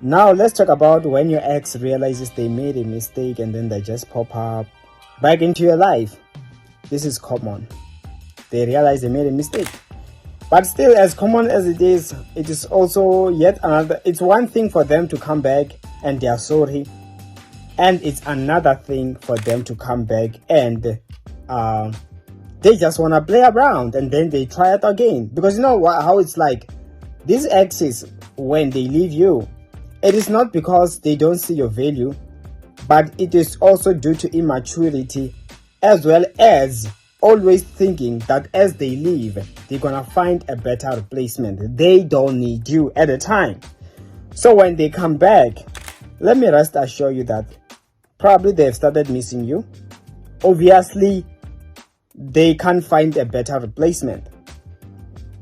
Now let's talk about when your ex realizes they made a mistake and then they just pop up back into your life. This is common. They realize they made a mistake. But still, as common as it is also yet another. It's one thing for them to come back and they are sorry, and it's another thing for them to come back and they just want to play around and then they try it again. Because you know how it's like. These exes, when they leave you, it is not because they don't see your value, but it is also due to immaturity, as well as always thinking that as they leave, they're gonna find a better replacement. They don't need you at the time. So when they come back, let me rest assure you that probably they've started missing you. Obviously, they can't find a better replacement.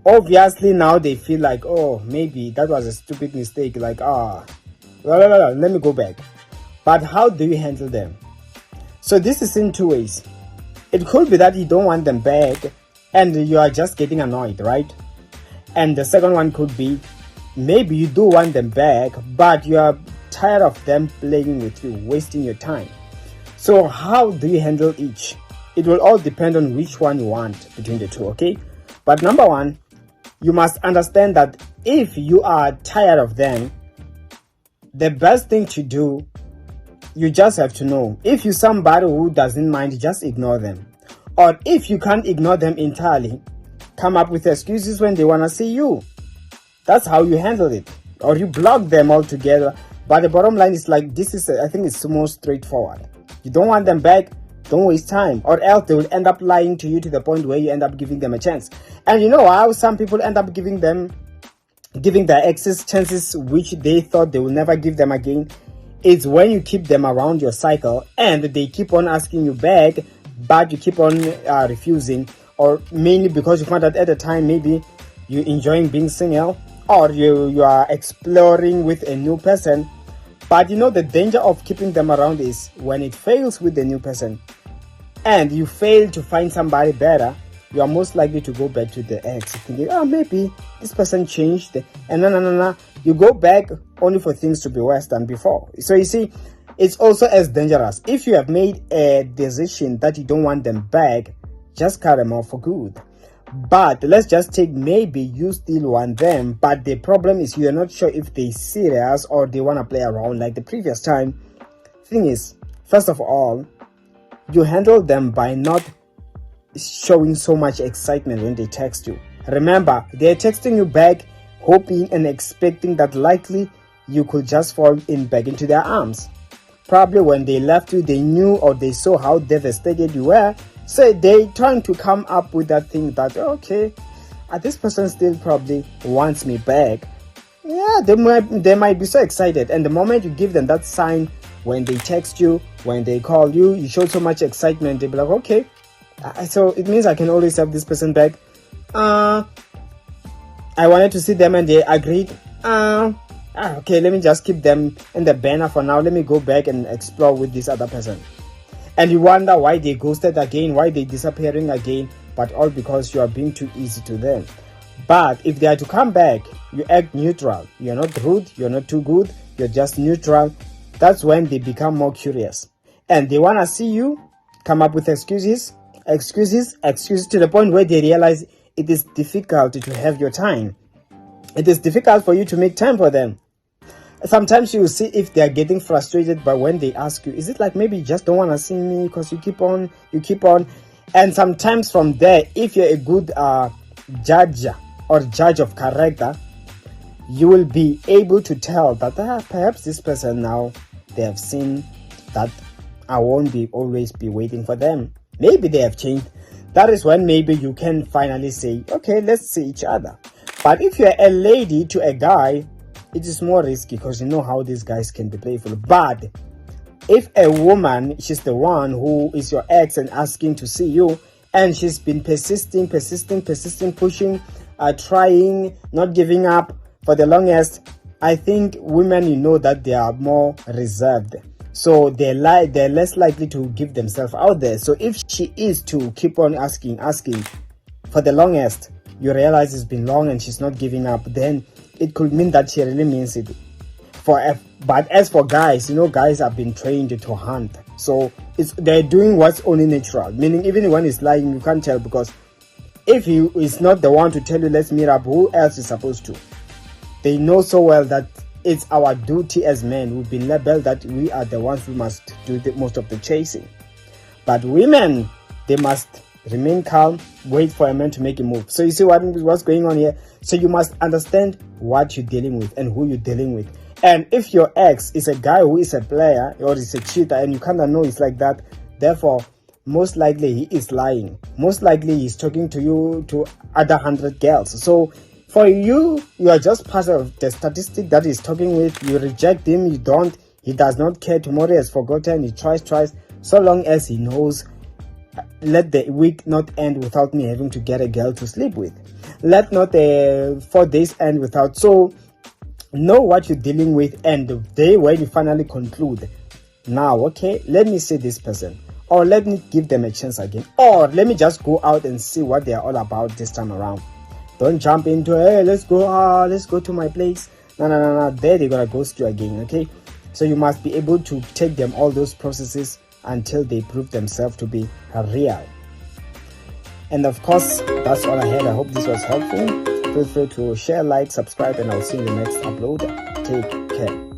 Obviously, now they feel like, oh, maybe that was a stupid mistake. Like, let me go back. But how do you handle them? So this is in two ways. It could be that you don't want them back and you are just getting annoyed, right? And the second one could be maybe you do want them back, but you are tired of them playing with you, wasting your time. So how do you handle each? It will all depend on which one you want between the two, okay? But number one, you must understand that if you are tired of them, the best thing to do, you just have to know. If you're somebody who doesn't mind, just ignore them. Or if you can't ignore them entirely, come up with excuses when they want to see you. That's how you handle it. Or you block them altogether. But the bottom line is like, I think it's the most straightforward. You don't want them back, don't waste time, or else they will end up lying to you to the point where you end up giving them a chance. And you know how some people end up giving their exes chances which they thought they will never give them again? It's when you keep them around your cycle and they keep on asking you back, but you keep on refusing, or mainly because you found out at the time maybe you're enjoying being single, or you are exploring with a new person. But you know the danger of keeping them around is when it fails with the new person and you fail to find somebody better, you are most likely to go back to the ex thinking, oh, maybe this person changed, and no. You go back only for things to be worse than before. So you see, it's also as dangerous. If you have made a decision that you don't want them back, just cut them off for good. But let's just take maybe you still want them, but the problem is you're not sure if they're serious or they want to play around like the previous time. Thing is, first of all, you handle them by not showing so much excitement when they text you. Remember, they're texting you back, hoping and expecting that likely you could just fall in back into their arms. Probably when they left you, they knew or they saw how devastated you were. So they trying to come up with that thing that, okay, this person still probably wants me back. Yeah, they might be so excited. And the moment you give them that sign, when they text you, when they call you, you show so much excitement, they'll be like, okay, so it means I can always have this person back. I wanted to see them and they agreed. Okay, let me just keep them in the banner for now. Let me go back and explore with this other person. And you wonder why they ghosted again, why they disappearing again, but all because you are being too easy to them. But if they are to come back, you act neutral. You're not rude, you're not too good, you're just neutral. That's when they become more curious. And they want to see you come up with excuses to the point where they realize it is difficult to have your time. It is difficult for you to make time for them. Sometimes you will see if they are getting frustrated, but when they ask you, is it like maybe you just don't want to see me because you keep on. And sometimes from there, if you're a good judge of character, you will be able to tell that perhaps this person now, they have seen that I won't be always be waiting for them. Maybe they have changed. That is when maybe you can finally say, okay, let's see each other. But if you're a lady to a guy, it is more risky because you know how these guys can be playful. But if a woman, she's the one who is your ex and asking to see you, and she's been persisting, pushing, trying, not giving up for the longest, I think women, you know that they are more reserved. So they're less likely to give themselves out there. So if she is to keep on asking for the longest, you realize it's been long and she's not giving up, then it could mean that she really means it. But as for guys, guys have been trained to hunt, so they're doing what's only natural. Meaning, even when he's lying, you can't tell, because if he is not the one to tell you let's meet up, who else is supposed to? They know so well that it's our duty as men. We've been labeled that we are the ones who must do most of the chasing. But women, they must remain calm, wait for a man to make a move. So you see what's going on here? So you must understand what you're dealing with and who you're dealing with. And if your ex is a guy who is a player or is a cheater, and you kind of know it's like that, therefore, most likely he is lying. Most likely he's talking to you to other 100 girls. So for you are just part of the statistic that he's talking with. You reject him, he does not care. Tomorrow he has forgotten, he tries. So long as he knows, let the week not end without me having to get a girl to sleep with. Let not the 4 days end without. So know what you're dealing with, and the day when you finally conclude, now, okay, let me see this person, or let me give them a chance again, or let me just go out and see what they're all about this time around. Don't jump into, hey, let's go to my place. No. There they're gonna ghost you again, okay? So you must be able to take them all those processes until they prove themselves to be real. And of course, that's all I had. I hope this was helpful. Feel free to share, like, subscribe, and I'll see you in the next upload. Take care.